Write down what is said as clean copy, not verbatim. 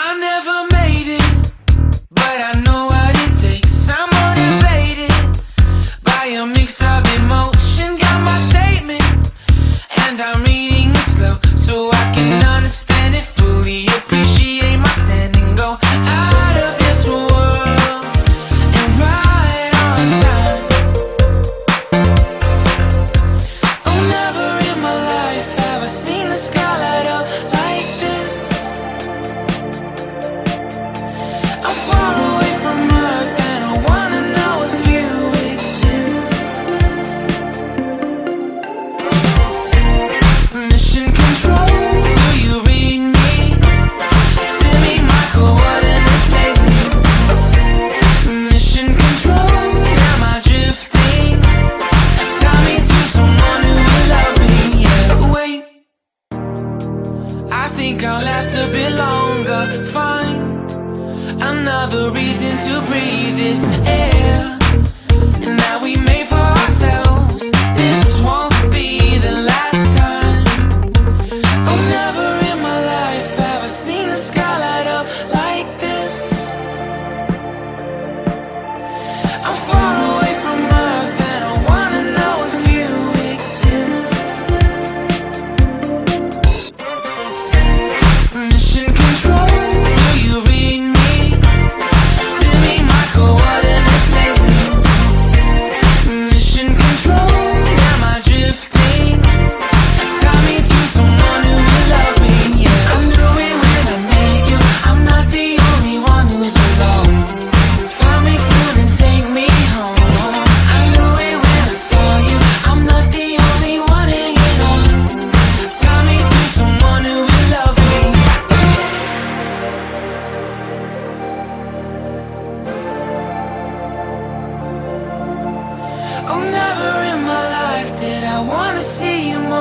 I never made it, but I know what it takes. I'm motivated by a mix of emotion. Got my statement, and I'm reading it slow so I can understand it fully. Appreciate my stand and go out of this world and right on time. Oh, never in my life have I seen the sky light up like this. I'm far away from Earth and I wanna know if you exist. Mission control, do you read me? Send me my coordinates lately. Mission control, am I drifting? Tie me to someone who will love me. Yeah, wait, I think I'll last a bit longer. Find another reason to breathe this air that we made for ourselves. This won't be the last time. Oh, never in my life have I seen the sky light up like this. I'm far away from Earth and I wanna know if you exist. Mission control, do you read me? Send me my coordinates lately. Mission control, am I drifting? Tie me to someone who will love me. Yeah, I knew it when I met you. I'm not the only one who's alone. Find me soon and take me home. I knew it when I saw you. I'm not the only one hanging on. Tie me to someone who will love me. Oh, never in my life did I wanna see you more.